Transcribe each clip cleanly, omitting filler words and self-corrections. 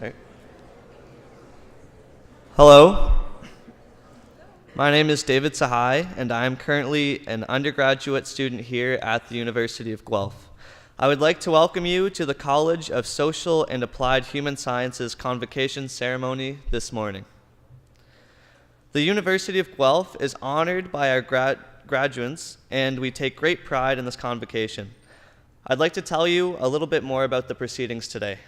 Start. Hello, my name is David Sahai, and I am currently an undergraduate student here at the University of Guelph. I would like to welcome you to the College of Social and Applied Human Sciences Convocation ceremony this morning. The University of Guelph is honored by our graduates, and we take great pride in this convocation. I'd like to tell you a little bit more about the proceedings today.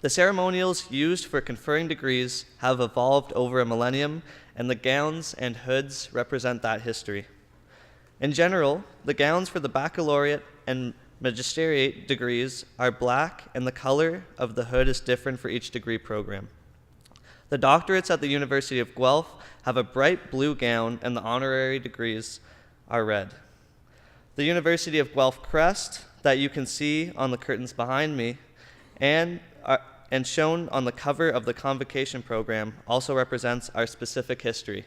The ceremonials used for conferring degrees have evolved over a millennium, and the gowns and hoods represent that history. In general, the gowns for the baccalaureate and magisteriate degrees are black, and the color of the hood is different for each degree program. The doctorates at the University of Guelph have a bright blue gown, and the honorary degrees are red. The University of Guelph crest that you can see on the curtains behind me and shown on the cover of the Convocation program also represents our specific history.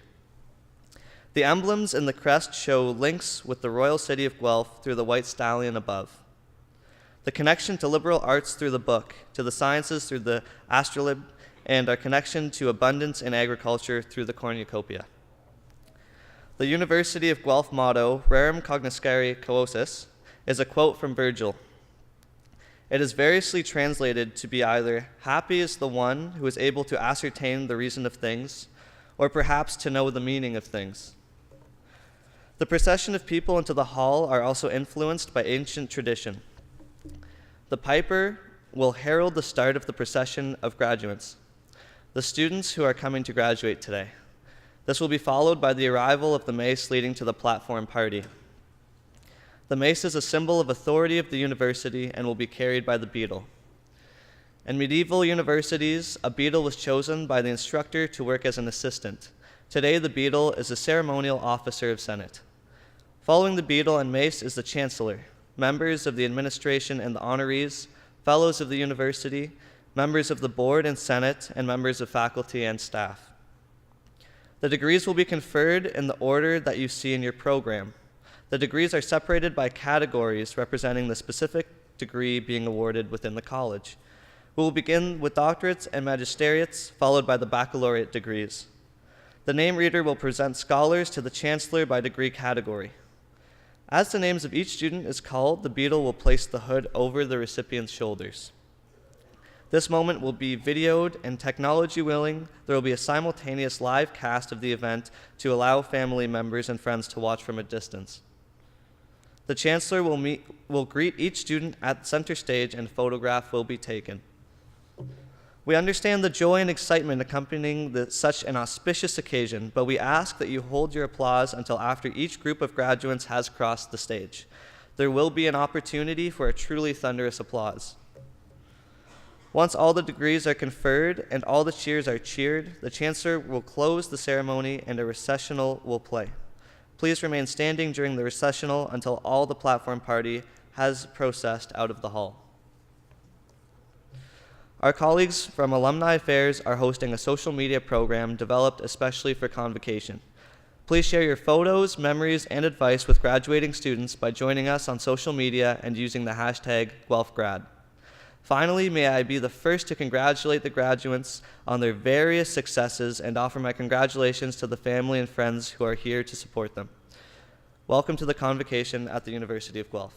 The emblems in the crest show links with the royal city of Guelph through the white stallion above. The connection to liberal arts through the book, to the sciences through the astrolabe, and our connection to abundance in agriculture through the cornucopia. The University of Guelph motto, Rerum cognoscere quosis, is a quote from Virgil. It is variously translated to be either happy is the one who is able to ascertain the reason of things, or perhaps to know the meaning of things. The procession of people into the hall are also influenced by ancient tradition. The piper will herald the start of the procession of graduates, the students who are coming to graduate today. This will be followed by the arrival of the mace leading to the platform party. The mace is a symbol of authority of the university and will be carried by the beadle. In medieval universities, a beadle was chosen by the instructor to work as an assistant. Today, the beadle is a ceremonial officer of Senate. Following the beadle and mace is the chancellor, members of the administration and the honorees, fellows of the university, members of the board and senate, and members of faculty and staff. The degrees will be conferred in the order that you see in your program. The degrees are separated by categories representing the specific degree being awarded within the college. We will begin with doctorates and magisteriates, followed by the baccalaureate degrees. The name reader will present scholars to the chancellor by degree category. As the names of each student is called, the beadle will place the hood over the recipient's shoulders. This moment will be videoed, and technology willing, there will be a simultaneous live cast of the event to allow family members and friends to watch from a distance. The chancellor will greet each student at center stage, and a photograph will be taken. We understand the joy and excitement accompanying such an auspicious occasion, but we ask that you hold your applause until after each group of graduates has crossed the stage. There will be an opportunity for a truly thunderous applause. Once all the degrees are conferred and all the cheers are cheered, the chancellor will close the ceremony and a recessional will play. Please remain standing during the recessional until all the platform party has processed out of the hall. Our colleagues from Alumni Affairs are hosting a social media program developed especially for Convocation. Please share your photos, memories, and advice with graduating students by joining us on social media and using the hashtag #GuelphGrad. Finally, may I be the first to congratulate the graduates on their various successes and offer my congratulations to the family and friends who are here to support them. Welcome to the Convocation at the University of Guelph.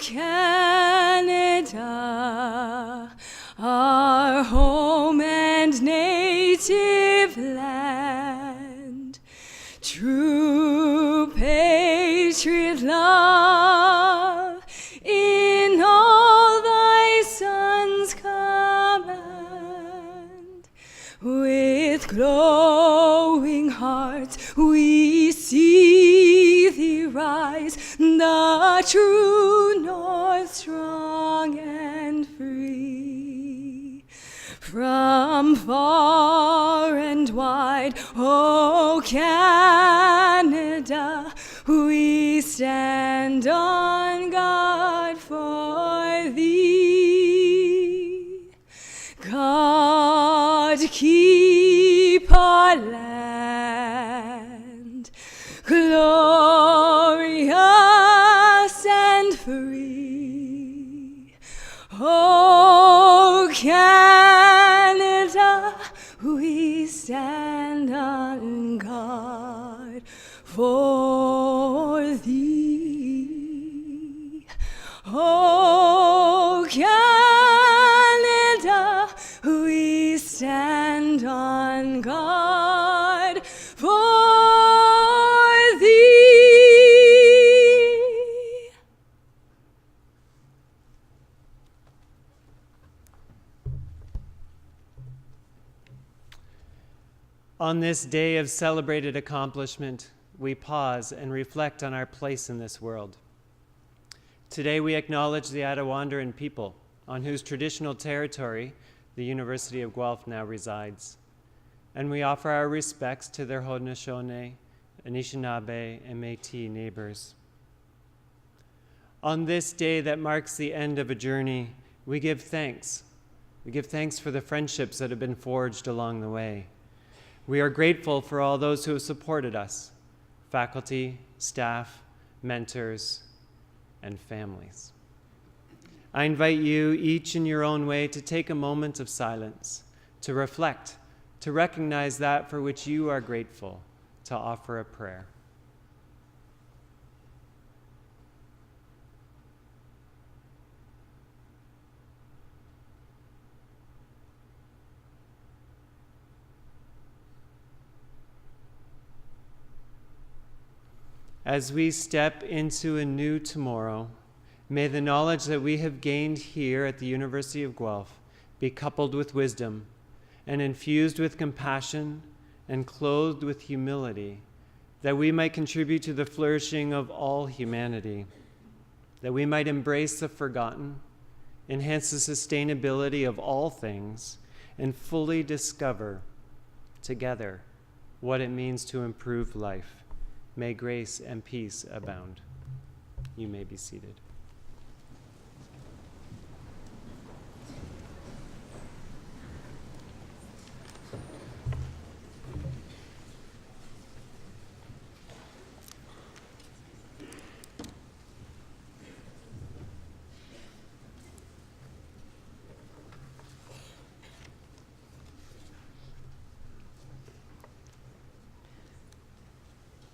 Canada, our home and native land, true patriot love in all thy sons' command. With glowing hearts we see thee rise, the true North strong and free. From far and wide, O Canada, we stand on guard for thee. God keep our land glorious and free. O Canada, we stand on guard for thee. O Canada, we stand on guard for thee. On this day of celebrated accomplishment, we pause and reflect on our place in this world. Today we acknowledge the Attawandaron people, on whose traditional territory the University of Guelph now resides. And we offer our respects to their Haudenosaunee, Anishinaabe, and Métis neighbors. On this day that marks the end of a journey, we give thanks. We give thanks for the friendships that have been forged along the way. We are grateful for all those who have supported us, faculty, staff, mentors, and families. I invite you, each in your own way, to take a moment of silence, to reflect, to recognize that for which you are grateful, to offer a prayer. As we step into a new tomorrow, may the knowledge that we have gained here at the University of Guelph be coupled with wisdom and infused with compassion and clothed with humility, that we might contribute to the flourishing of all humanity, that we might embrace the forgotten, enhance the sustainability of all things, and fully discover together what it means to improve life. May grace and peace abound. You may be seated.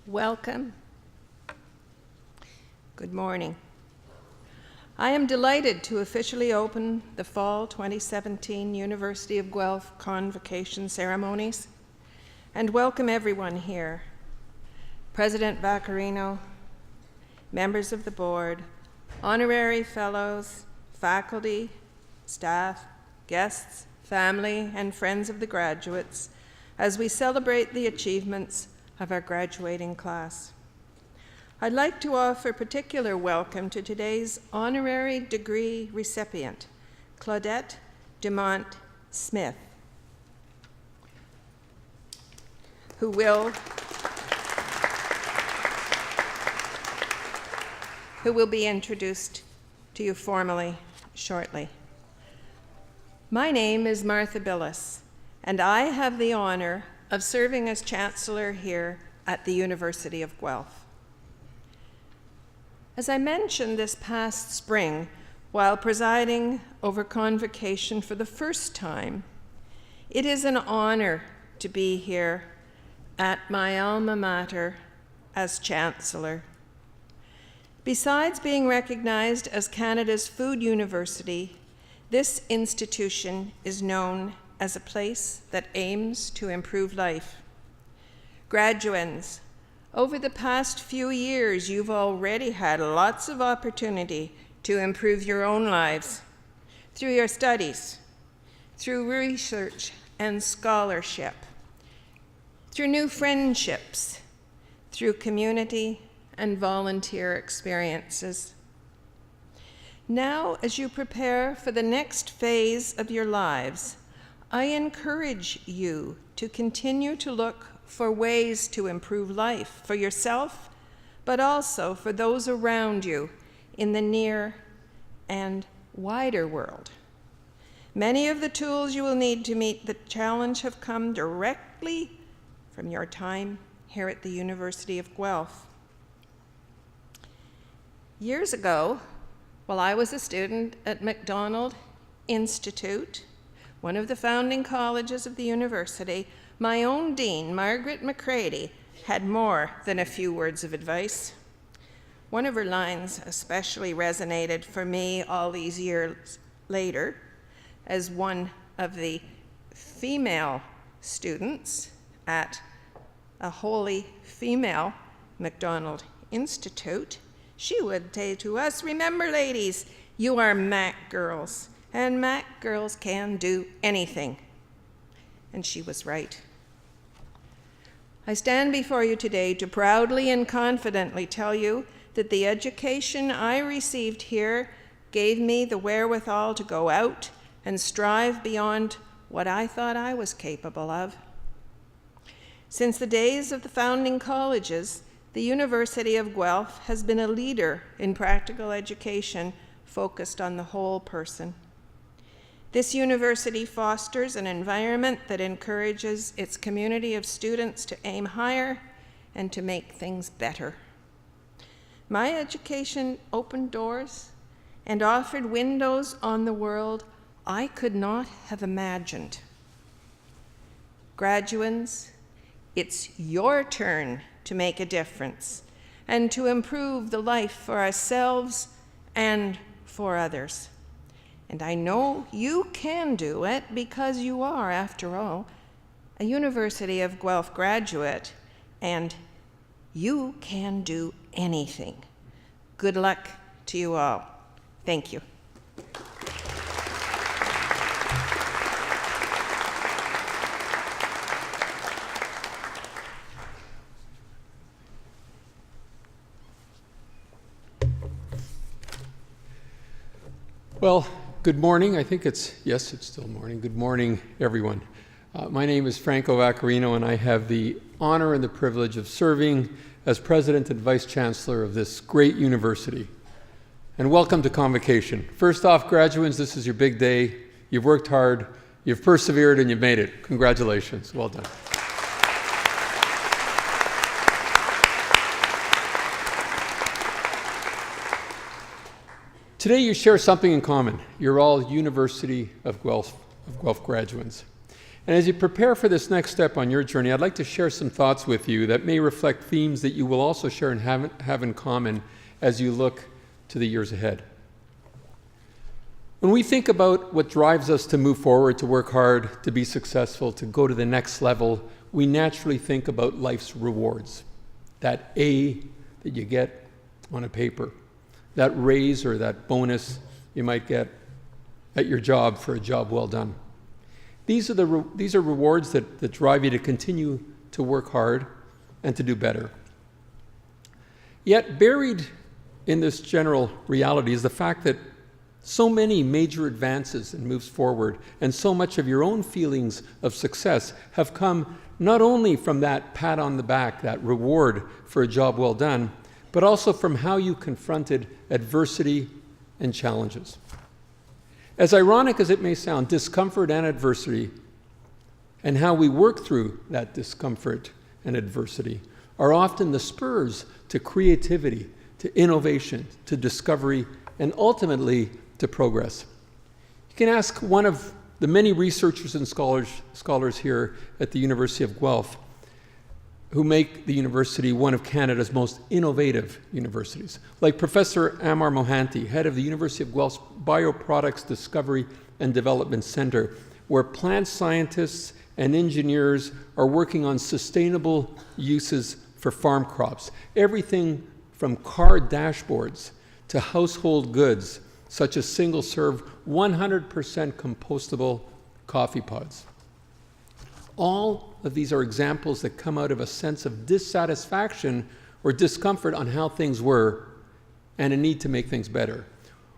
Welcome. Good morning. I am delighted to officially open the Fall 2017 University of Guelph Convocation ceremonies and welcome everyone here. President Vaccarino, members of the board, honorary fellows, faculty, staff, guests, family, and friends of the graduates, as we celebrate the achievements of our graduating class. I'd like to offer particular welcome to today's honorary degree recipient, Claudette Dumont Smith, who will be introduced to you formally shortly. My name is Martha Billis, and I have the honor of serving as Chancellor here at the University of Guelph. As I mentioned this past spring, while presiding over Convocation for the first time, it is an honor to be here at my alma mater as Chancellor. Besides being recognized as Canada's food university, this institution is known as a place that aims to improve life. Graduands, over the past few years, you've already had lots of opportunity to improve your own lives through your studies, through research and scholarship, through new friendships, through community and volunteer experiences. Now, as you prepare for the next phase of your lives, I encourage you to continue to look for ways to improve life for yourself, but also for those around you in the near and wider world. Many of the tools you will need to meet the challenge have come directly from your time here at the University of Guelph. Years ago, while I was a student at MacDonald Institute, one of the founding colleges of the university, my own dean, Margaret McCready, had more than a few words of advice. One of her lines especially resonated for me all these years later as one of the female students at a wholly female MacDonald Institute. She would say to us, "Remember, ladies, you are Mac girls, and Mac girls can do anything." And she was right. I stand before you today to proudly and confidently tell you that the education I received here gave me the wherewithal to go out and strive beyond what I thought I was capable of. Since the days of the founding colleges, the University of Guelph has been a leader in practical education focused on the whole person. This university fosters an environment that encourages its community of students to aim higher and to make things better. My education opened doors and offered windows on the world I could not have imagined. Graduands, it's your turn to make a difference and to improve the life for ourselves and for others. And I know you can do it because you are, after all, a University of Guelph graduate, and you can do anything. Good luck to you all. Thank you. Well, good morning. I think it's still morning. Good morning, everyone. My name is Franco Vaccarino, and I have the honor and the privilege of serving as President and Vice Chancellor of this great university. And welcome to Convocation. First off, graduates, this is your big day. You've worked hard, you've persevered, and you've made it. Congratulations. Well done. Today you share something in common. You're all University of Guelph graduates. And as you prepare for this next step on your journey, I'd like to share some thoughts with you that may reflect themes that you will also share and have in common as you look to the years ahead. When we think about what drives us to move forward, to work hard, to be successful, to go to the next level, we naturally think about life's rewards. That A that you get on a paper, that raise or that bonus you might get at your job for a job well done. These are rewards that drive you to continue to work hard and to do better. Yet buried in this general reality is the fact that so many major advances and moves forward and so much of your own feelings of success have come not only from that pat on the back, that reward for a job well done, but also from how you confronted adversity and challenges. As ironic as it may sound, discomfort and adversity, and how we work through that discomfort and adversity, are often the spurs to creativity, to innovation, to discovery, and ultimately to progress. You can ask one of the many researchers and scholars here at the University of Guelph, who make the university one of Canada's most innovative universities, like Professor Amar Mohanty, head of the University of Guelph's Bioproducts Discovery and Development Centre, where plant scientists and engineers are working on sustainable uses for farm crops. Everything from car dashboards to household goods, such as single-serve, 100% compostable coffee pods. All of these are examples that come out of a sense of dissatisfaction or discomfort on how things were and a need to make things better.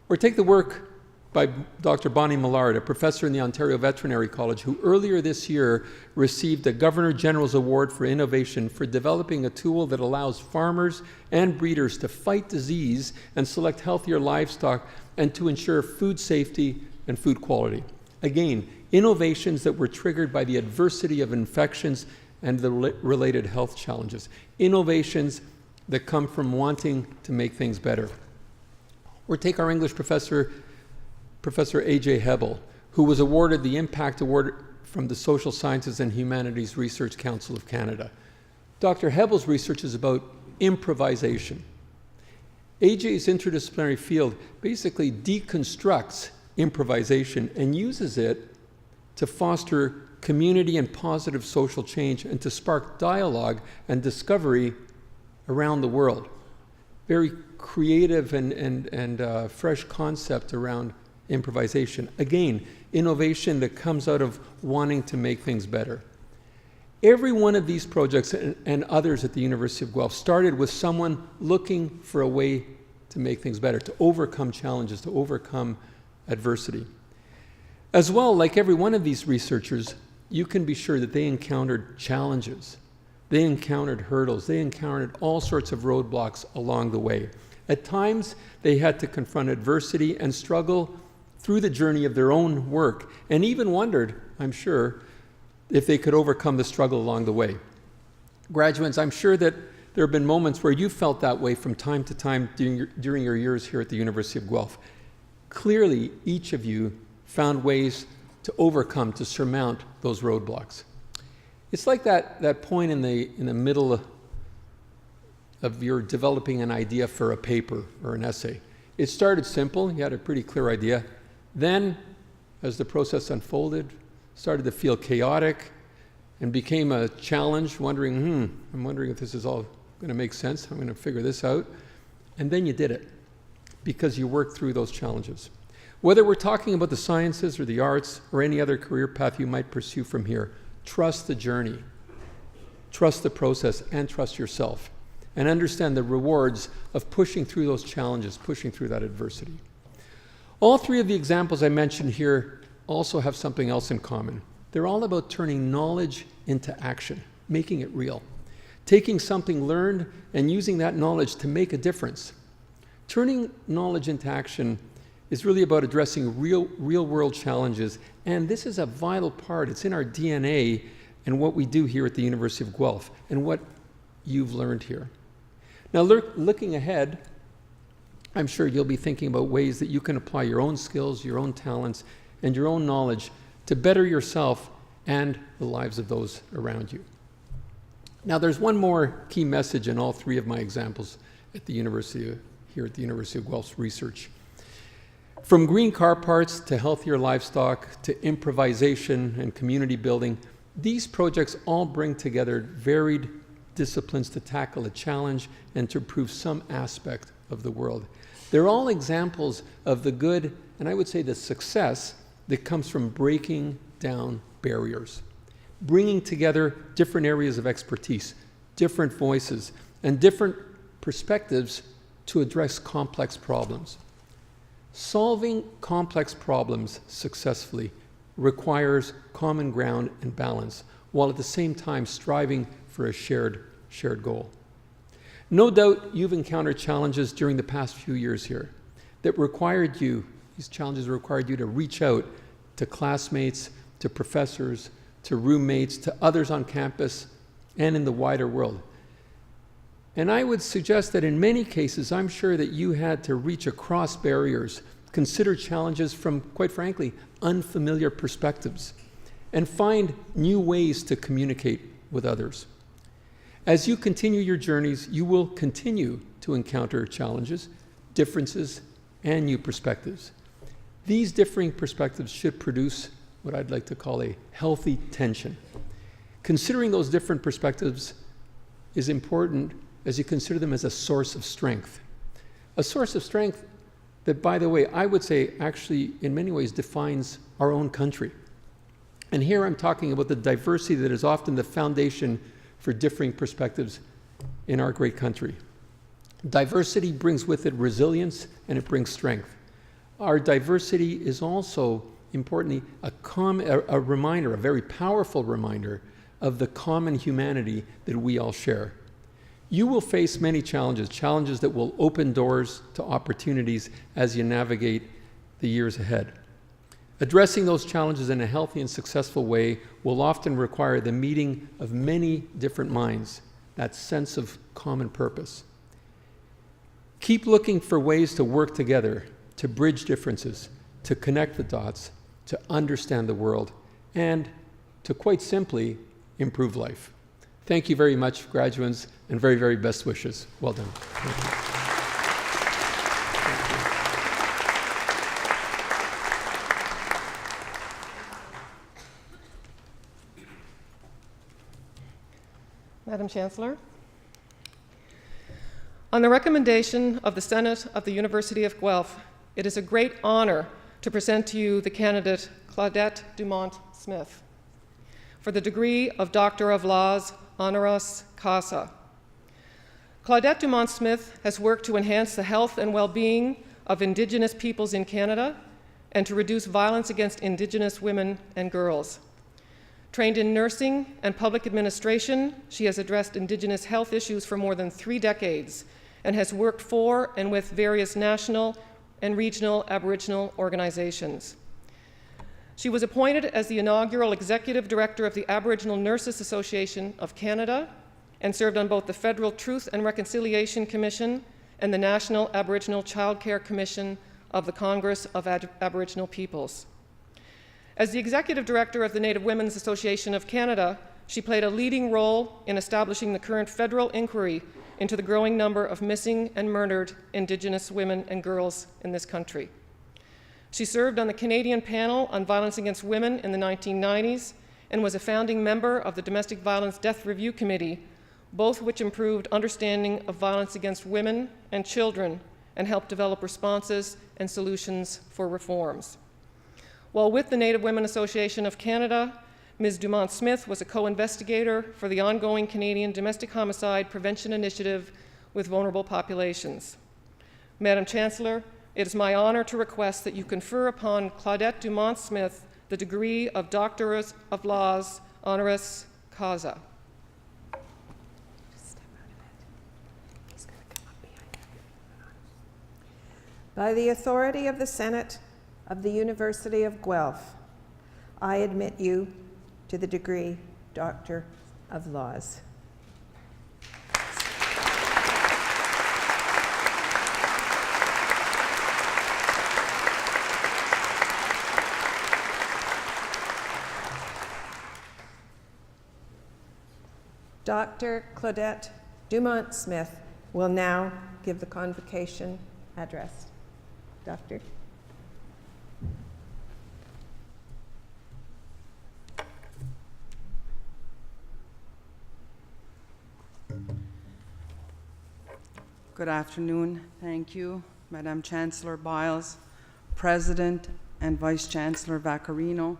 Or take the work by Dr. Bonnie Millard, a professor in the Ontario Veterinary College, who earlier this year received a Governor General's Award for Innovation for developing a tool that allows farmers and breeders to fight disease and select healthier livestock and to ensure food safety and food quality. Again, innovations that were triggered by the adversity of infections and the related health challenges. Innovations that come from wanting to make things better. Or take our English professor, Professor A.J. Hebel, who was awarded the Impact Award from the Social Sciences and Humanities Research Council of Canada. Dr. Hebel's research is about improvisation. A.J.'s interdisciplinary field basically deconstructs improvisation and uses it to foster community and positive social change and to spark dialogue and discovery around the world. Very creative and fresh concept around improvisation. Again, innovation that comes out of wanting to make things better. Every one of these projects and others at the University of Guelph started with someone looking for a way to make things better, to overcome challenges, to overcome adversity. As well, like every one of these researchers, you can be sure that they encountered challenges. They encountered hurdles. They encountered all sorts of roadblocks along the way. At times, they had to confront adversity and struggle through the journey of their own work, and even wondered, I'm sure, if they could overcome the struggle along the way. Graduates, I'm sure that there have been moments where you felt that way from time to time during your years here at the University of Guelph. Clearly, each of you found ways to overcome, to surmount those roadblocks. It's like that point in the middle of your developing an idea for a paper or an essay. It started simple, you had a pretty clear idea. Then, as the process unfolded, started to feel chaotic and became a challenge, I'm wondering if this is all going to make sense, I'm going to figure this out. And then you did it, because you worked through those challenges. Whether we're talking about the sciences or the arts or any other career path you might pursue from here, trust the journey, trust the process, and trust yourself, and understand the rewards of pushing through those challenges, pushing through that adversity. All three of the examples I mentioned here also have something else in common. They're all about turning knowledge into action, making it real, taking something learned and using that knowledge to make a difference. Turning knowledge into action is really about addressing real-world challenges, and this is a vital part. It's in our DNA and what we do here at the University of Guelph and what you've learned here. Now, looking ahead, I'm sure you'll be thinking about ways that you can apply your own skills, your own talents, and your own knowledge to better yourself and the lives of those around you. Now, there's one more key message in all three of my examples at the University here at the University of Guelph's research. From green car parts to healthier livestock to improvisation and community building, these projects all bring together varied disciplines to tackle a challenge and to improve some aspect of the world. They're all examples of the good, and I would say the success, that comes from breaking down barriers, bringing together different areas of expertise, different voices, and different perspectives to address complex problems. Solving complex problems successfully requires common ground and balance, while at the same time striving for a shared goal. No doubt you've encountered challenges during the past few years here that required you, these challenges required you to reach out to classmates, to professors, to roommates, to others on campus and in the wider world. And I would suggest that in many cases, I'm sure that you had to reach across barriers, consider challenges from, quite frankly, unfamiliar perspectives, and find new ways to communicate with others. As you continue your journeys, you will continue to encounter challenges, differences, and new perspectives. These differing perspectives should produce what I'd like to call a healthy tension. Considering those different perspectives is important as you consider them as a source of strength. A source of strength that, by the way, I would say actually in many ways defines our own country. And here I'm talking about the diversity that is often the foundation for differing perspectives in our great country. Diversity brings with it resilience and it brings strength. Our diversity is also, importantly, a reminder, a very powerful reminder of the common humanity that we all share. You will face many challenges, challenges that will open doors to opportunities as you navigate the years ahead. Addressing those challenges in a healthy and successful way will often require the meeting of many different minds, that sense of common purpose. Keep looking for ways to work together, to bridge differences, to connect the dots, to understand the world, and to quite simply improve life. Thank you very much, graduates, and very, very best wishes. Well done. Thank you. Madam Chancellor, on the recommendation of the Senate of the University of Guelph, it is a great honor to present to you the candidate Claudette Dumont-Smith for the degree of Doctor of Laws, honoris causa. Claudette Dumont-Smith has worked to enhance the health and well-being of Indigenous peoples in Canada and to reduce violence against Indigenous women and girls. Trained in nursing and public administration, she has addressed Indigenous health issues for more than 3 decades and has worked for and with various national and regional Aboriginal organizations. She was appointed as the inaugural Executive Director of the Aboriginal Nurses Association of Canada and served on both the Federal Truth and Reconciliation Commission and the National Aboriginal Child Care Commission of the Congress of Aboriginal Peoples. As the Executive Director of the Native Women's Association of Canada, she played a leading role in establishing the current federal inquiry into the growing number of missing and murdered Indigenous women and girls in this country. She served on the Canadian panel on violence against women in the 1990s and was a founding member of the Domestic Violence Death Review Committee, both which improved understanding of violence against women and children and helped develop responses and solutions for reforms. While with the Native Women Association of Canada, Ms. Dumont-Smith was a co-investigator for the ongoing Canadian Domestic Homicide Prevention Initiative with vulnerable populations. Madam Chancellor, it is my honor to request that you confer upon Claudette Dumont-Smith the degree of Doctor of Laws, honoris causa. By the authority of the Senate of the University of Guelph, I admit you to the degree Doctor of Laws. Dr. Claudette Dumont-Smith will now give the convocation address. Doctor. Good afternoon. Thank you, Madam Chancellor Biles, President and Vice Chancellor Vaccarino,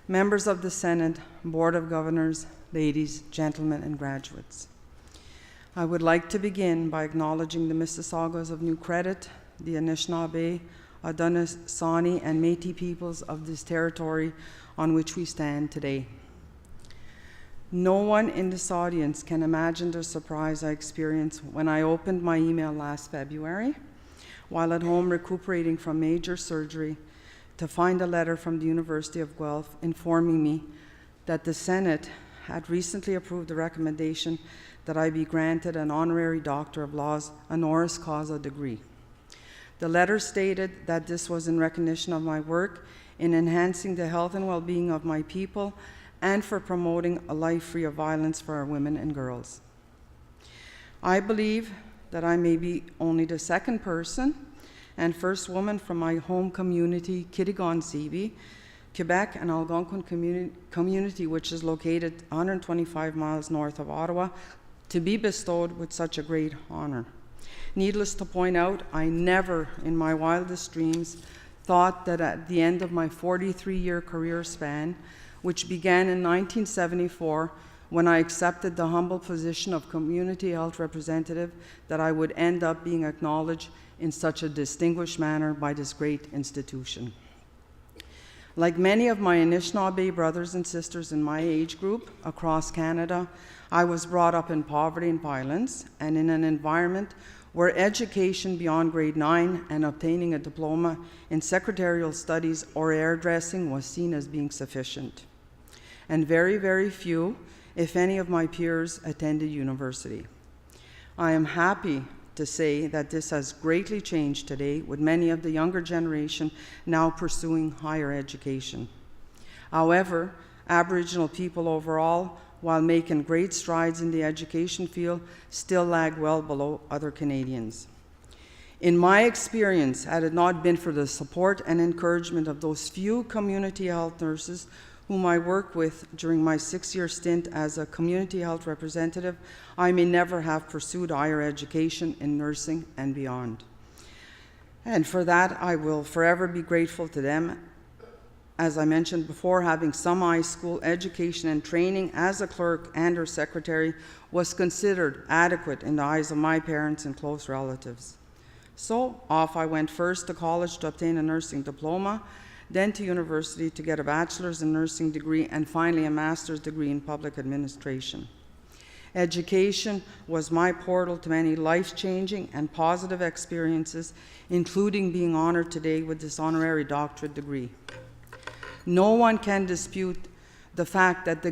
members of the Senate, Board of Governors, ladies, gentlemen, and graduates. I would like to begin by acknowledging the Mississaugas of New Credit, the Anishinaabe, Haudenosaunee, and Métis peoples of this territory on which we stand today. No one in this audience can imagine the surprise I experienced when I opened my email last February, while at home recuperating from major surgery, to find a letter from the University of Guelph informing me that the Senate had recently approved the recommendation that I be granted an honorary Doctor of Laws, honoris causa degree. The letter stated that this was in recognition of my work in enhancing the health and well-being of my people and for promoting a life free of violence for our women and girls. I believe that I may be only the second person and first woman from my home community, Kittigon-Seavey, Quebec, and Algonquin community, which is located 125 miles north of Ottawa, to be bestowed with such a great honor. Needless to point out, I never in my wildest dreams thought that at the end of my 43-year career span, which began in 1974 when I accepted the humble position of community health representative, that I would end up being acknowledged in such a distinguished manner by this great institution. Like many of my Anishinaabe brothers and sisters in my age group across Canada, I was brought up in poverty and violence and in an environment where education beyond grade 9 and obtaining a diploma in secretarial studies or hairdressing was seen as being sufficient. And very, very few, if any, of my peers attended university. I am happy to say that this has greatly changed today, with many of the younger generation now pursuing higher education. However, Aboriginal people overall, while making great strides in the education field, still lag well below other Canadians. In my experience, had it not been for the support and encouragement of those few community health nurses whom I worked with during my 6-year stint as a community health representative, I may never have pursued higher education in nursing and beyond. And for that, I will forever be grateful to them. As I mentioned before, having some high school education and training as a clerk and or secretary was considered adequate in the eyes of my parents and close relatives. So off I went first to college to obtain a nursing diploma, then to university to get a bachelor's in nursing degree, and finally a master's degree in public administration. Education was my portal to many life-changing and positive experiences, including being honored today with this honorary doctorate degree. No one can dispute the fact that the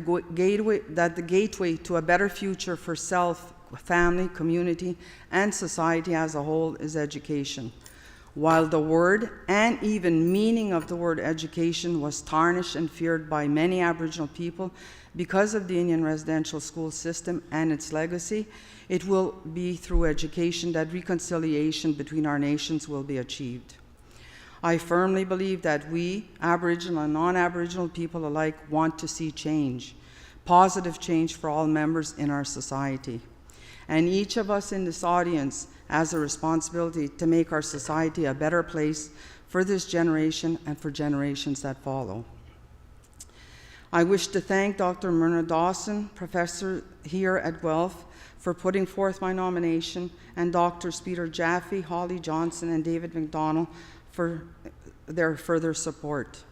gateway to a better future for self, family, community, and society as a whole is education. While the word and even meaning of the word education was tarnished and feared by many Aboriginal people because of the Indian residential school system and its legacy, it will be through education that reconciliation between our nations will be achieved. I firmly believe that we, Aboriginal and non-Aboriginal people alike, want to see change, positive change for all members in our society. And each of us in this audience has a responsibility to make our society a better place for this generation and for generations that follow. I wish to thank Dr. Myrna Dawson, professor here at Guelph, for putting forth my nomination, and Drs. Peter Jaffe, Holly Johnson, and David McDonald for their further support.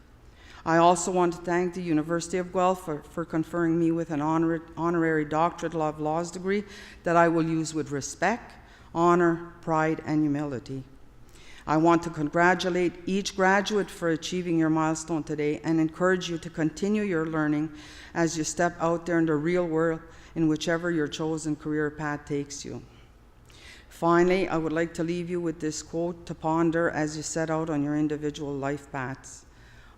I also want to thank the University of Guelph for conferring me with an honorary doctorate of laws degree that I will use with respect, honor, pride, and humility. I want to congratulate each graduate for achieving your milestone today and encourage you to continue your learning as you step out there in the real world in whichever your chosen career path takes you. Finally, I would like to leave you with this quote to ponder as you set out on your individual life paths.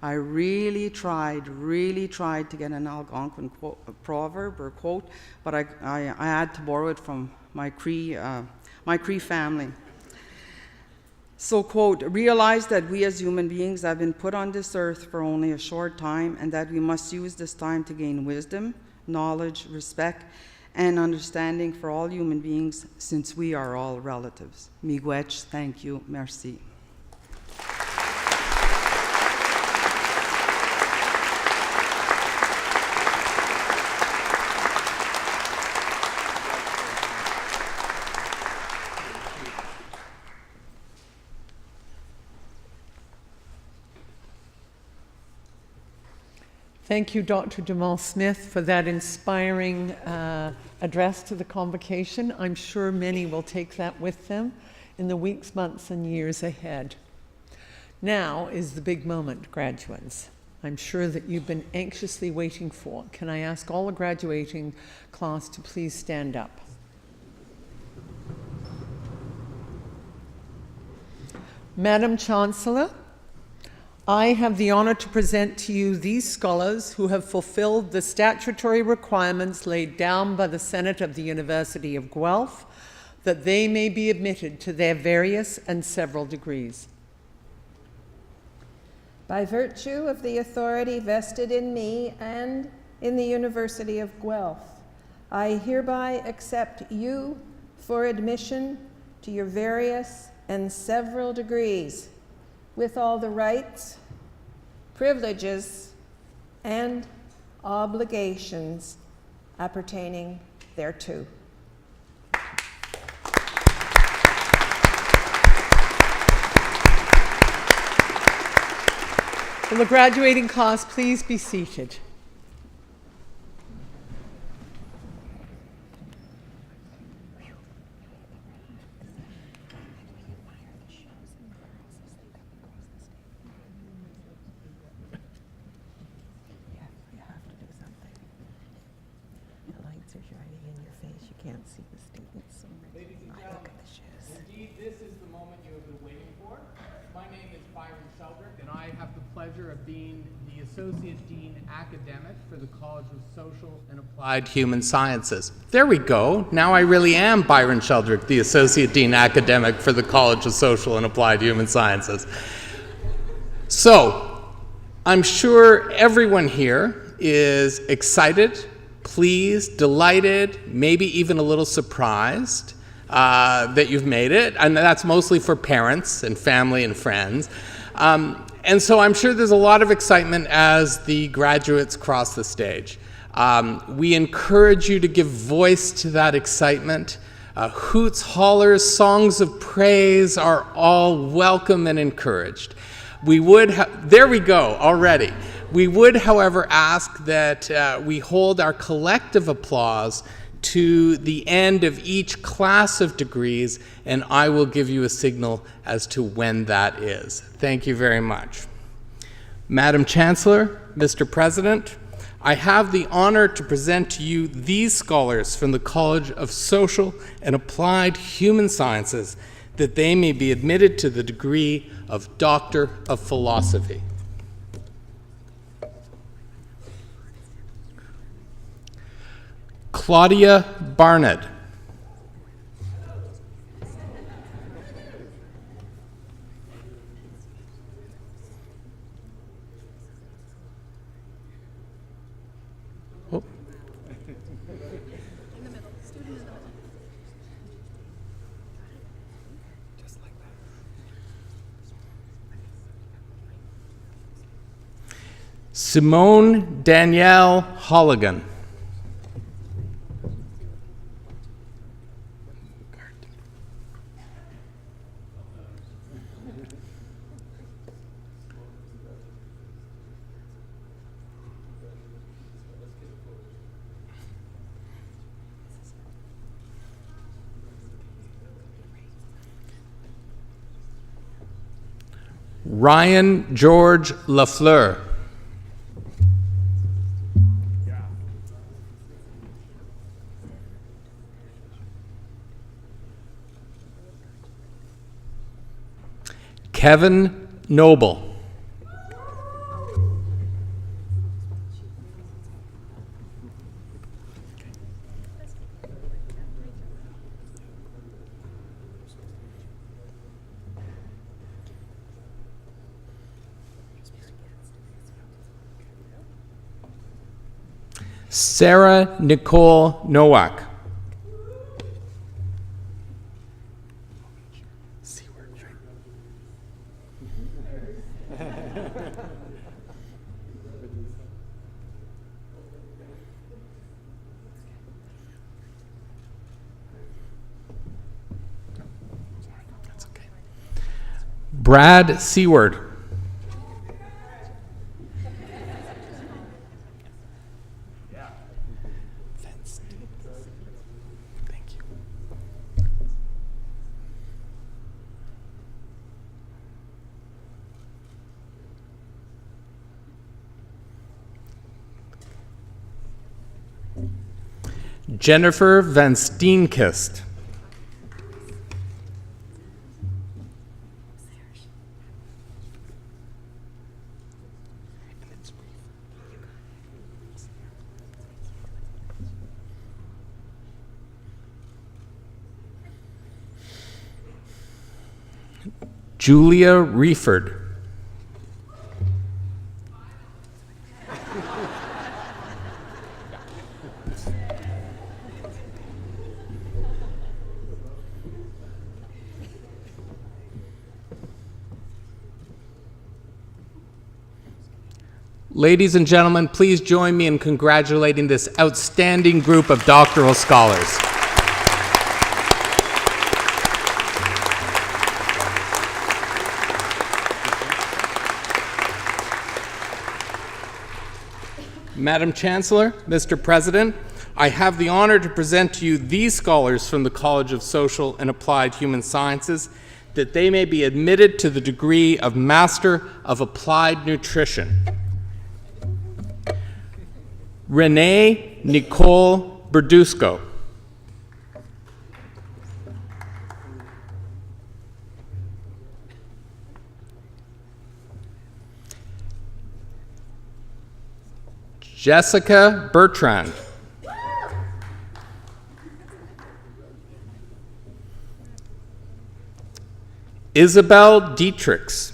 I really tried to get an Algonquin proverb or quote, but I had to borrow it from my Cree family. So, quote, realize that we as human beings have been put on this earth for only a short time, and that we must use this time to gain wisdom, knowledge, respect, and understanding for all human beings, since we are all relatives. Miigwech, thank you, merci. Thank you, Dr. Jamal Smith, for that inspiring address to the Convocation. I'm sure many will take that with them in the weeks, months, and years ahead. Now is the big moment, graduates. I'm sure that you've been anxiously waiting for. Can I ask all the graduating class to please stand up? Madam Chancellor, I have the honor to present to you these scholars who have fulfilled the statutory requirements laid down by the Senate of the University of Guelph, that they may be admitted to their various and several degrees. By virtue of the authority vested in me and in the University of Guelph, I hereby accept you for admission to your various and several degrees, with all the rights, privileges, and obligations appertaining thereto. Will the graduating class please be seated? Of being the Associate Dean Academic for the College of Social and Applied Human Sciences. There we go. Now I really am Byron Sheldrick, the Associate Dean Academic for the College of Social and Applied Human Sciences. So, I'm sure everyone here is excited, pleased, delighted, maybe even a little surprised that you've made it, and that's mostly for parents and family and friends. And so I'm sure there's a lot of excitement as the graduates cross the stage. We encourage you to give voice to that excitement. Hoots, hollers, songs of praise are all welcome and encouraged. There we go, already. We would, however, ask that we hold our collective applause to the end of each class of degrees, and I will give you a signal as to when that is. Thank you very much. Madam Chancellor, Mr. President, I have the honor to present to you these scholars from the College of Social and Applied Human Sciences, that they may be admitted to the degree of Doctor of Philosophy. Claudia Barnett. Oh. Simone Danielle Holligan. Ryan George Lafleur. Kevin Noble. Sarah Nicole Nowak. That's okay. Brad Seward. Jennifer Van Steenkist. Julia Reeford. Ladies and gentlemen, please join me in congratulating this outstanding group of doctoral scholars. Madam Chancellor, Mr. President, I have the honor to present to you these scholars from the College of Social and Applied Human Sciences, that they may be admitted to the degree of Master of Applied Nutrition. Renee Nicole Berdusco. Jessica Bertrand. Isabel Dietrichs.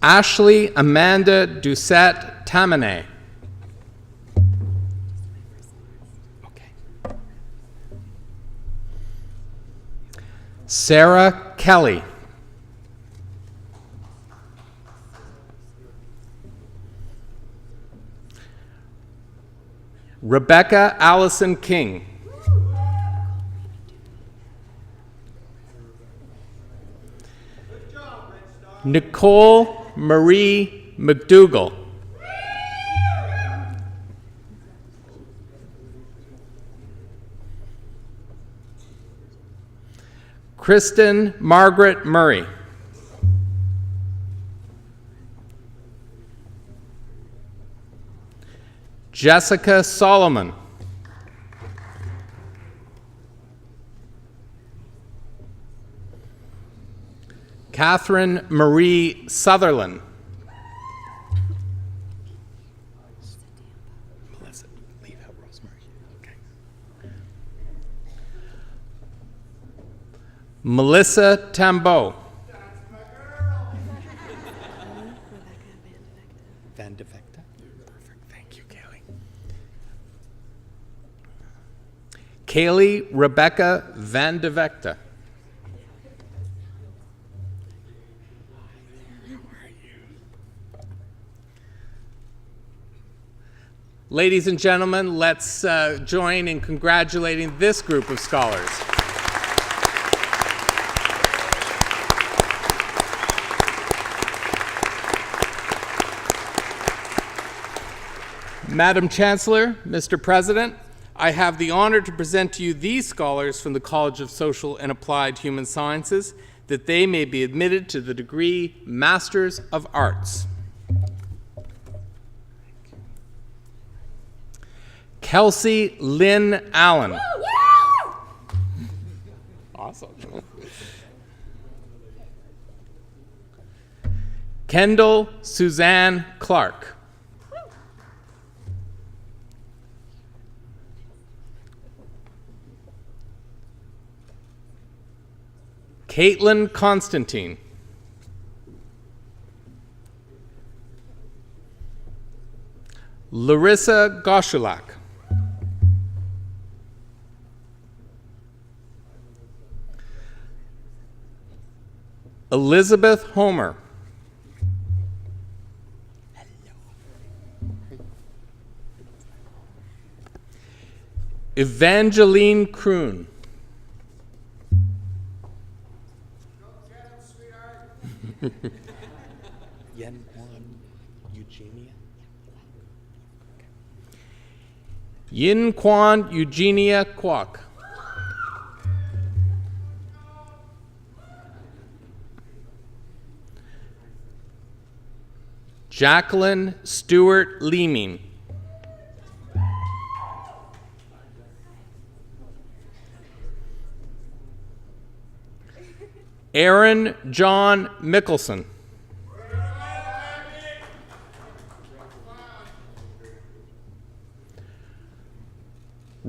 Ashley Amanda Doucette Tamanet. Sarah Kelly. Rebecca Allison King. Nicole Marie McDougall. Kristen Margaret Murray. Jessica Solomon. Catherine Marie Sutherland. Melissa, leave out Rosemary. Okay. Melissa Tambo. Van de Vecta. Perfect. Thank you, Kaylee. Kaylee Rebecca Van de Vecta. Ladies and gentlemen, let's join in congratulating this group of scholars. Madam Chancellor, Mr. President, I have the honor to present to you these scholars from the College of Social and Applied Human Sciences, that they may be admitted to the degree Masters of Arts. Kelsey Lynn Allen. Awesome. Kendall Suzanne Clark. Caitlin Constantine. Larissa Goshulak. Elizabeth Homer. Evangeline Kroon. Yen Kwan Eugenia. Yin Kwan Eugenia Kwok. Jacqueline Stewart Leeming. Aaron John Mickelson.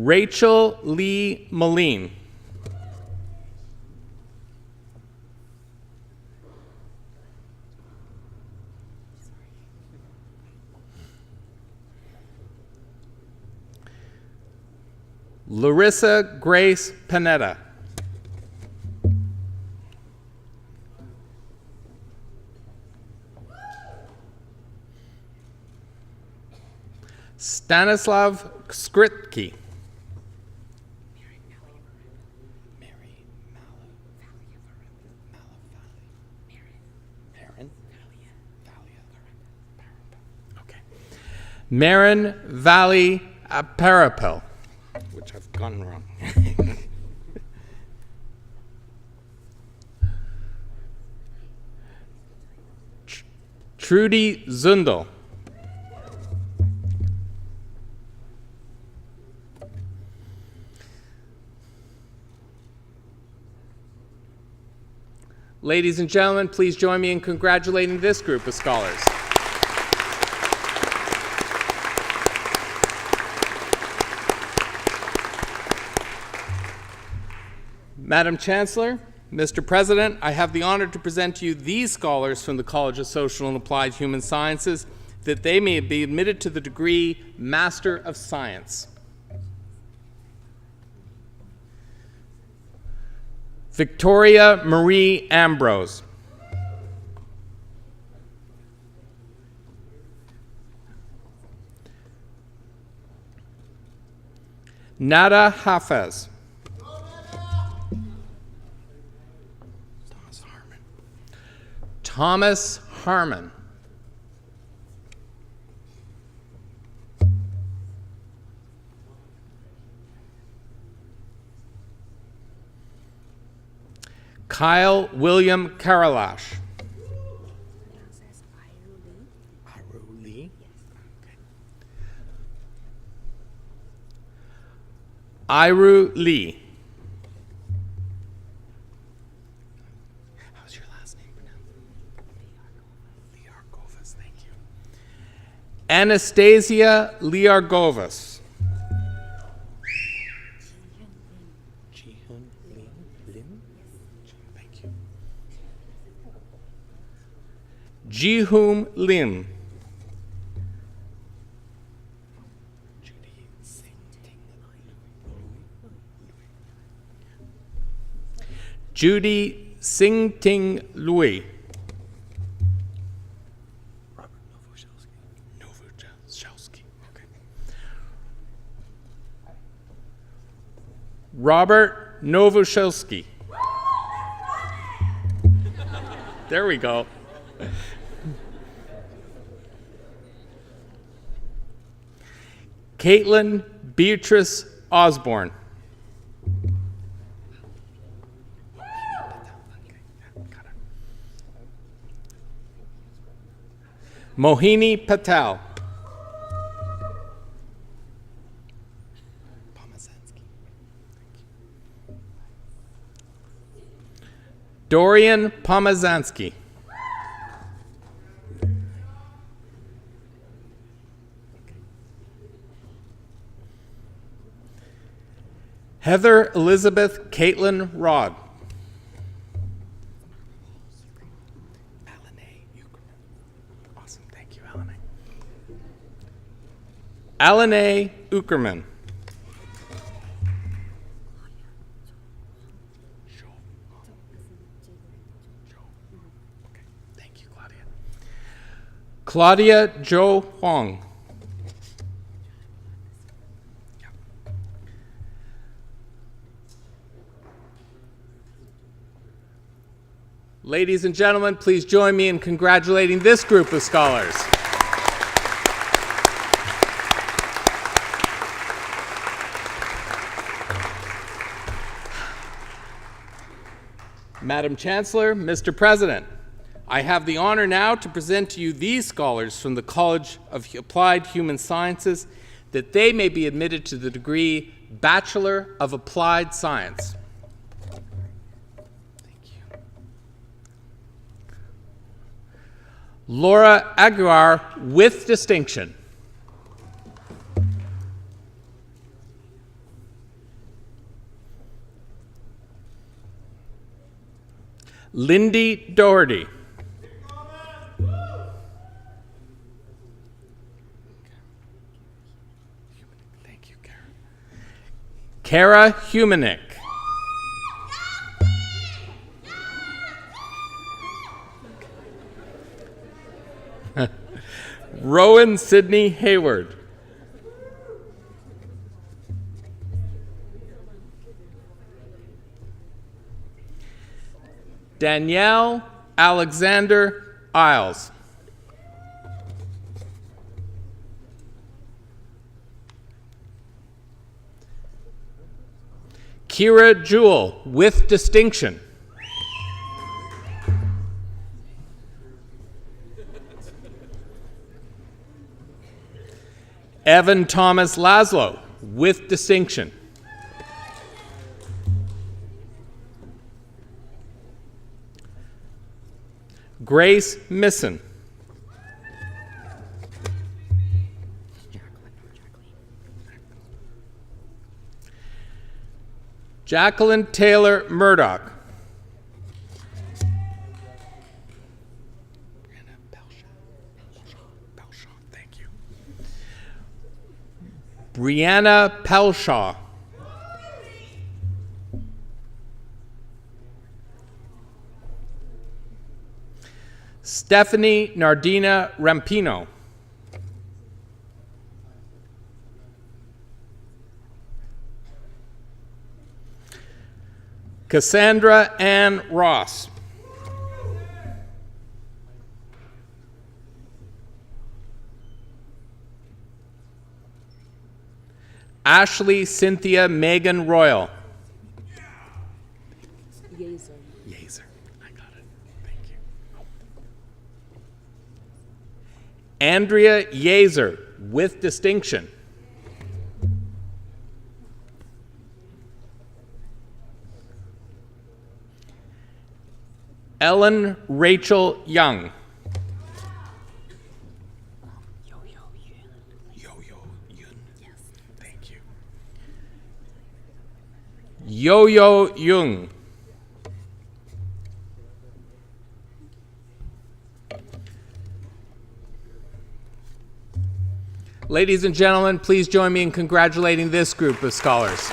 Rachel Lee Moline. Larissa Grace Panetta. Stanislav Skritky. Marin Valley Parapel, which I've gotten wrong. Trudy Zundel. Ladies and gentlemen, please join me in congratulating this group of scholars. Madam Chancellor, Mr. President, I have the honor to present to you these scholars from the College of Social and Applied Human Sciences, that they may be admitted to the degree Master of Science. Victoria Marie Ambrose. Nada Hafez. Thomas Harmon. Kyle William Karalash. Iru Lee. How's your last name pronounced? Liargovas, thank you. Anastasia Liargovas. Jihum Lim. Judy Singting Louis. Robert Novoselsky. There we go. Caitlin Beatrice Osborne. Mohini Patel. Dorian Pomazansky. Heather Elizabeth Caitlin Rod. Awesome, thank you, Alanae Uckerman. Thank you, Claudia Jo Huang. Ladies and gentlemen, please join me in congratulating this group of scholars. Madam Chancellor, Mr. President, I have the honor now to present to you these scholars from the College of Applied Human Sciences, that they may be admitted to the degree Bachelor of Applied Science. Laura Aguiar with distinction. Lindy Doherty. Thank you, Kara. Kara Humanick. Rowan Sidney Hayward. Danielle Alexander Isles. Kira Jewell, with distinction. Evan Thomas Laszlo, with distinction. Grace Misson. Jacqueline Taylor Murdoch. Thank you. Brianna Pelshaw. Stephanie Nardina Rampino. Cassandra Ann Ross. Ashley Cynthia Megan Royal. Yeazer. I got it. Thank you. Andrea Yeazer, with distinction. Ellen Rachel Young. Thank you. Yo-Yo Jung. Ladies and gentlemen, please join me in congratulating this group of scholars.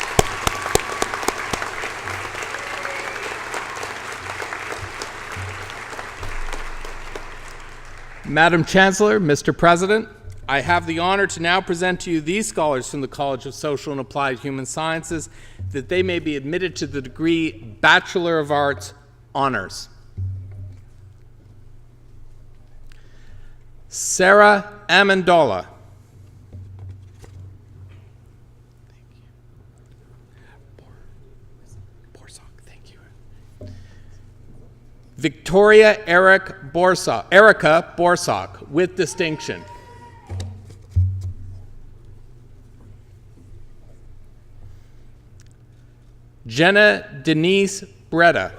Madam Chancellor, Mr. President, I have the honor to now present to you these scholars from the College of Social and Applied Human Sciences that they may be admitted to the degree Bachelor of Arts Honors. Sarah Amendola. Victoria Erica Borsock, with distinction. Jenna Denise Breda.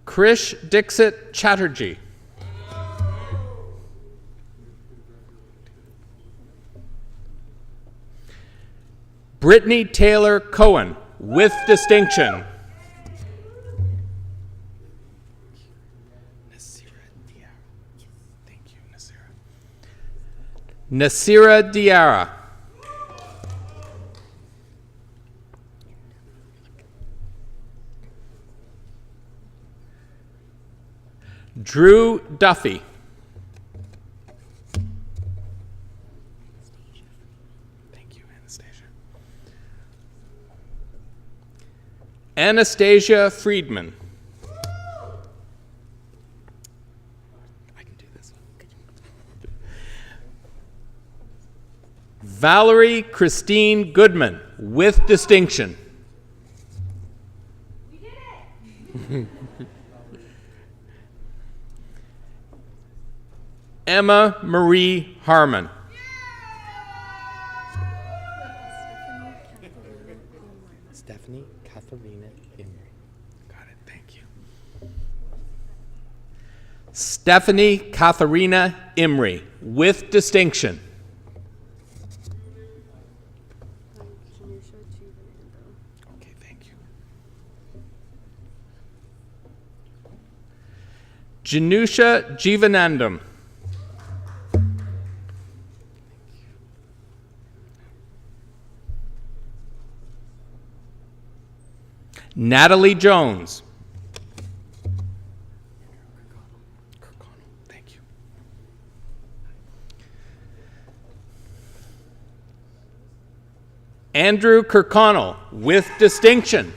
Krish Dixit Chatterjee. Brittany Taylor Cohen, with distinction. Nasira Diarra. Drew Duffy. Anastasia Friedman. I can do this one. Valerie Christine Goodman, with distinction. We did it! Emma Marie Harmon. Stephanie Katharina Imrie. Got it, thank you. Stephanie Katharina Imrie, with distinction. Okay, thank you. Janusha Jivanandam. Natalie Jones. Thank you. Andrew Kirkconnell with distinction.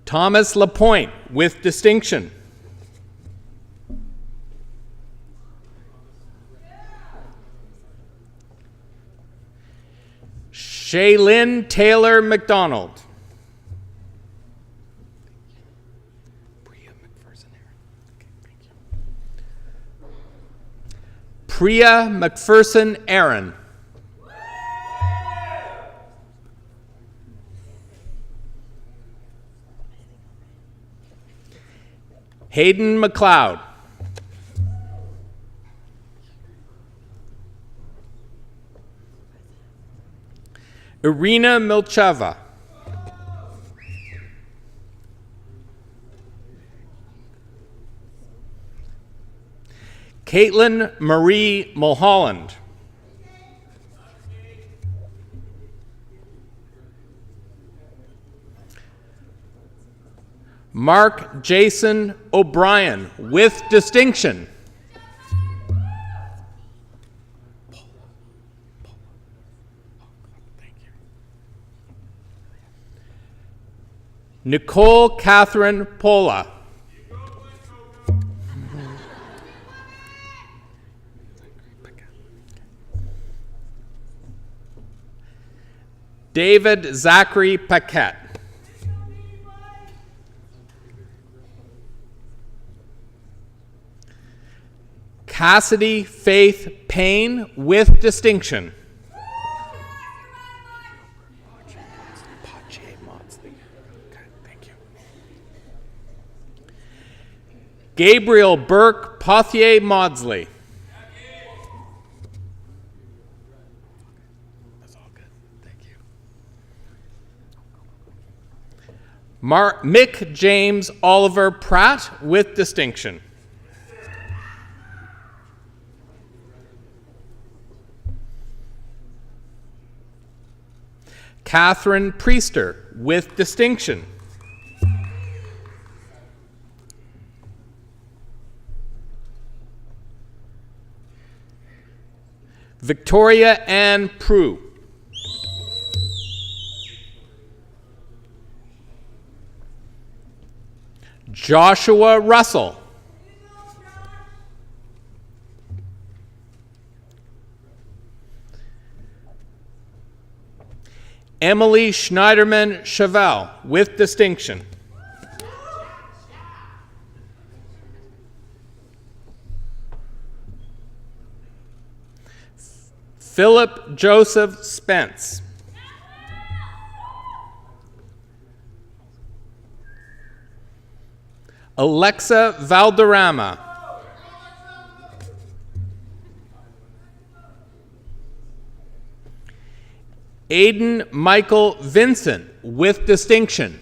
Thomas Lapointe with distinction. Shaylin Taylor McDonald. Priya McPherson Aaron. Hayden McLeod. Irina Milcheva. Caitlin Marie Mulholland. Mark Jason O'Brien with distinction. Nicole Catherine Pola. David Zachary Paquette. Cassidy Faith Payne with distinction. Gabriel Burke Pothier Maudsley. That's all good. Thank you. Mick James Oliver Pratt with distinction. Catherine Priester with distinction. Victoria Ann Prue. Joshua Russell. Emily Schneiderman Chevelle with distinction. Philip Joseph Spence. Alexa Valderrama. Aiden Michael Vincent with distinction.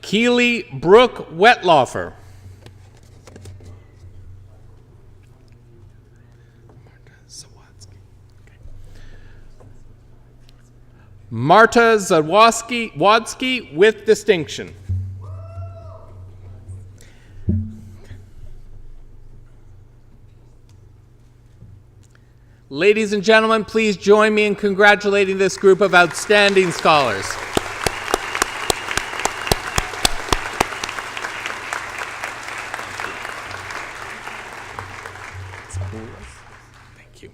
Keely Brooke Wetlaufer. Marta Zawodsky with distinction. Ladies and gentlemen, please join me in congratulating this group of outstanding scholars. Thank you.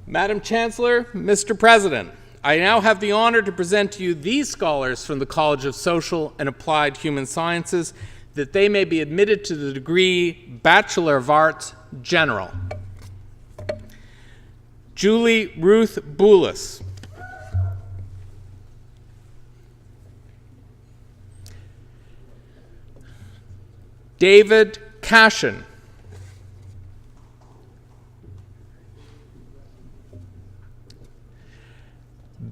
Madam Chancellor, Mr. President, I now have the honor to present to you these scholars from the College of Social and Applied Human Sciences that they may be admitted to the degree Bachelor of Arts, General. Julie Ruth Boulis. David Cashin.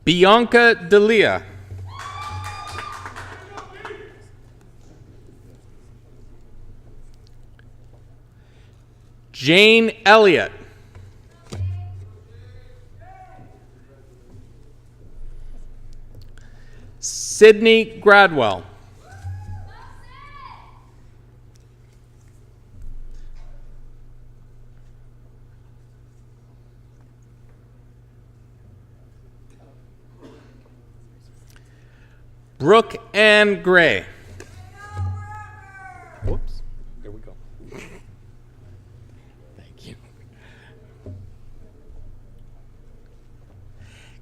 Bianca Delia. Jane Elliott. Sydney Gradwell. Brooke Ann Gray. Whoops, there we go. Thank you.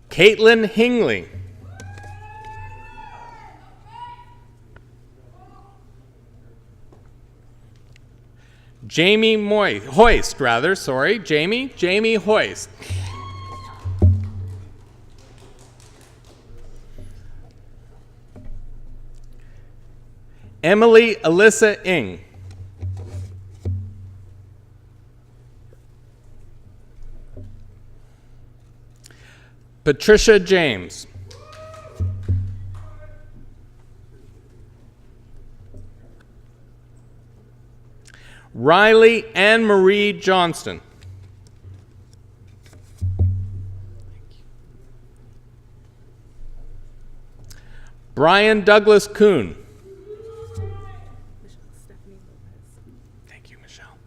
Caitlin Hingley. Jamie Hoist, Jamie Hoist. Emily Alyssa Ing. Patricia James. Riley Anne Marie Johnston. Brian Douglas Kuhn. Thank you, Michelle.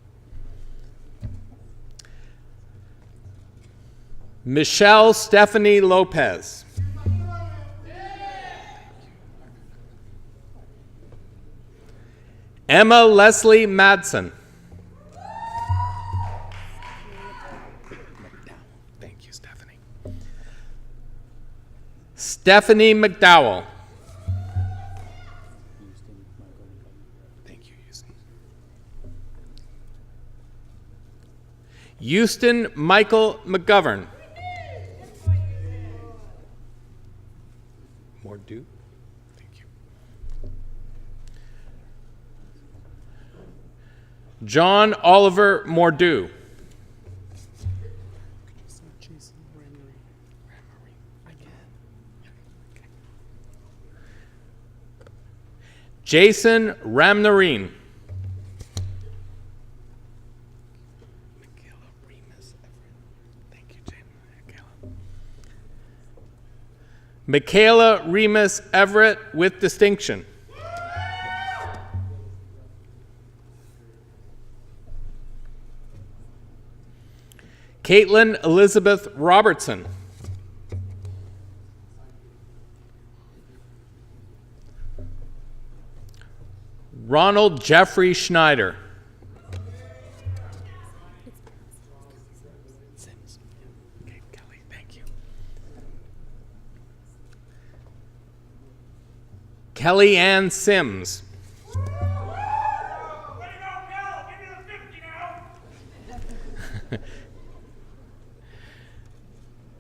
Michelle Stephanie Lopez. Emma Leslie Madsen. Thank you, Stephanie. Stephanie McDowell. Thank you, Houston. Houston Michael McGovern. More do? Thank you. John Oliver Mordew. Jason Ramnarine. Michaela Remus Everett with distinction. Caitlin Elizabeth Robertson. Ronald Jeffrey Schneider. Okay, Kelly, thank you. Kelly Ann Sims.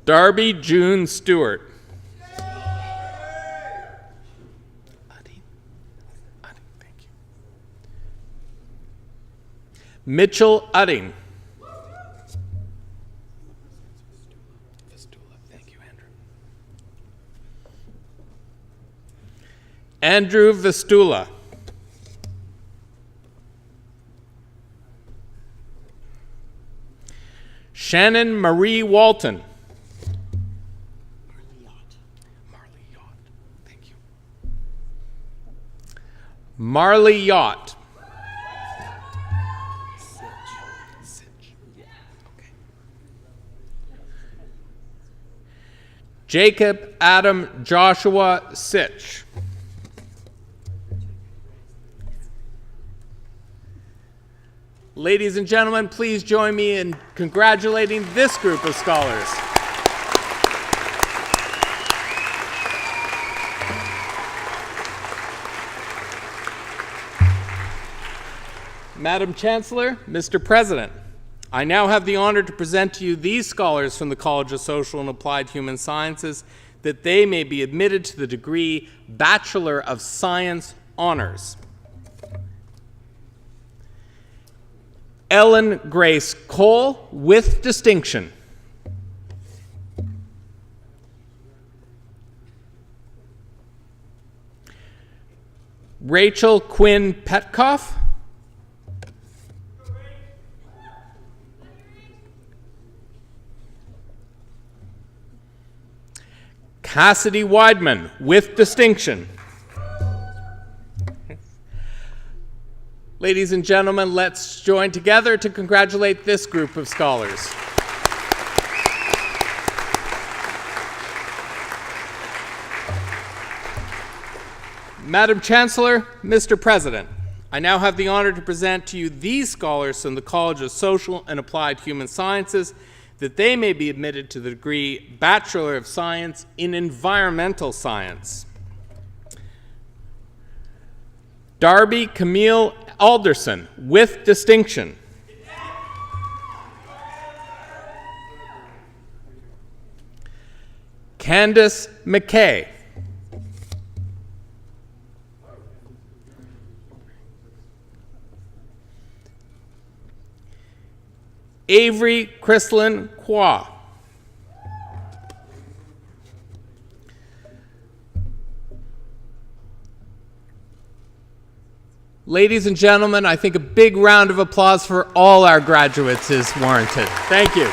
Darby June Stewart. Thank you. Mitchell Udding. Thank you, Andrew. Andrew Vistula. Shannon Marie Walton. Marley Yacht. Jacob Adam Joshua Sitch. Ladies and gentlemen, please join me in congratulating this group of scholars. Madam Chancellor, Mr. President, I now have the honor to present to you these scholars from the College of Social and Applied Human Sciences that they may be admitted to the degree Bachelor of Science Honors. Ellen Grace Cole with distinction. Rachel Quinn Petkoff. Cassidy Weidman with distinction. Ladies and gentlemen, let's join together to congratulate this group of scholars. Madam Chancellor, Mr. President, I now have the honor to present to you these scholars from the College of Social and Applied Human Sciences that they may be admitted to the degree Bachelor of Science in Environmental Science. Darby Camille Alderson with distinction. Candace McKay. Avery Chrislyn Kwa. Ladies and gentlemen, I think a big round of applause for all our graduates is warranted. Thank you.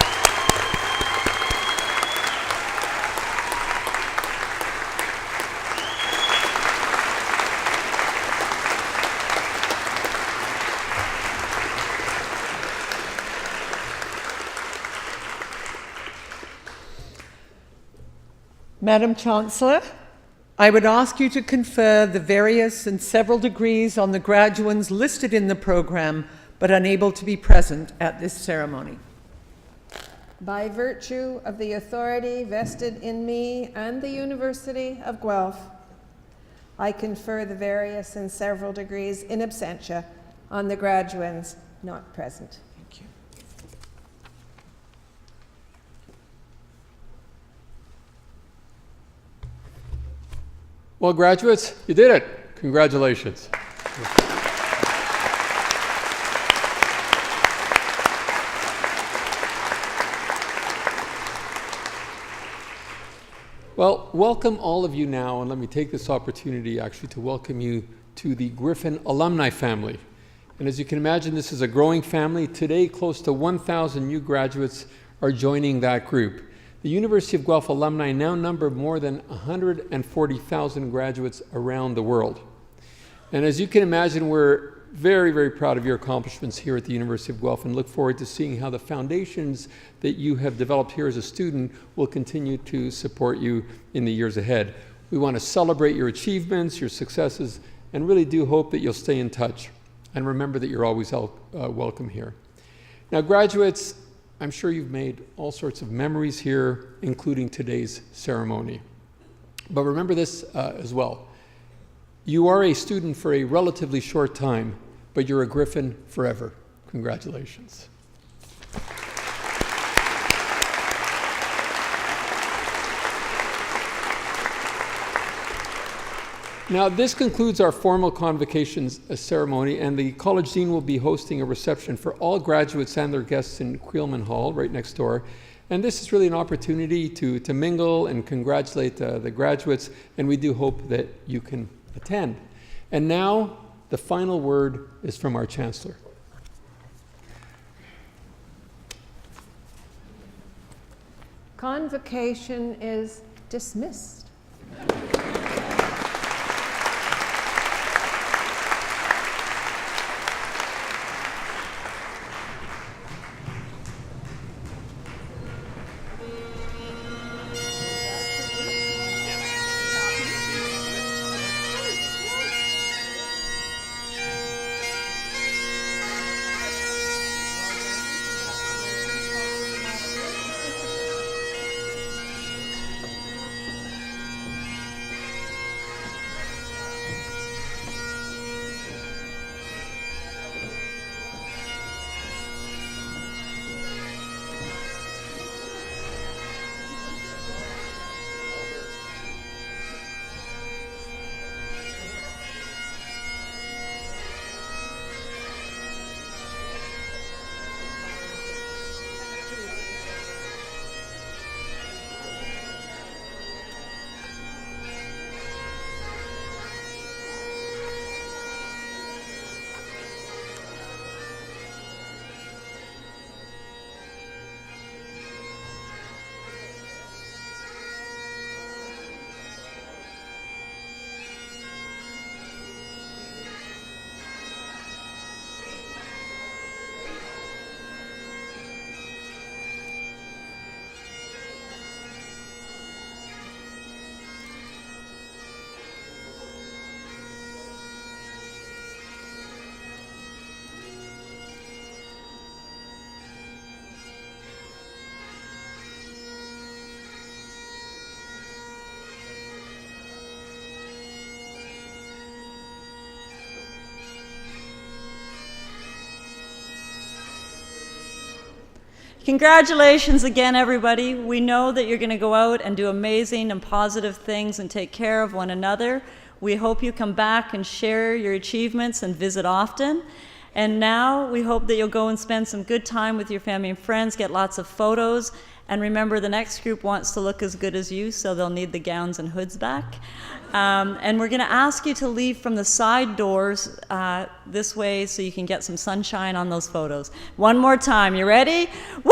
Madam Chancellor, I would ask you to confer the various and several degrees on the graduands listed in the program but unable to be present at this ceremony. By virtue of the authority vested in me and the University of Guelph, I confer the various and several degrees in absentia on the graduands not present. Thank you. Well, graduates, you did it. Congratulations. Well, welcome all of you now, and let me take this opportunity actually to welcome you to the Griffin alumni family. And as you can imagine, this is a growing family. Today, close to 1,000 new graduates are joining that group. The University of Guelph alumni now number more than 140,000 graduates around the world. And as you can imagine, we're very, very proud of your accomplishments here at the University of Guelph and look forward to seeing how the foundations that you have developed here as a student will continue to support you in the years ahead. We want to celebrate your achievements, your successes, and really do hope that you'll stay in touch. And remember that you're always welcome here. Now, graduates, I'm sure you've made all sorts of memories here, including today's ceremony. But remember this as well. You are a student for a relatively short time, but you're a Griffin forever. Congratulations. Now, this concludes our formal convocation ceremony, and the College Dean will be hosting a reception for all graduates and their guests in Creelman Hall, right next door. And this is really an opportunity to mingle and congratulate the graduates, and we do hope that you can attend. And now, the final word is from our Chancellor. Convocation is dismissed. Congratulations again, everybody. We know that you're going to go out and do amazing and positive things and take care of one another. We hope you come back and share your achievements and visit often. And now we hope that you'll go and spend some good time with your family and friends, get lots of photos, and remember the next group wants to look as good as you, so they'll need the gowns and hoods back. And we're going to ask you to leave from the side doors this way so you can get some sunshine on those photos. One more time. You ready? Woo!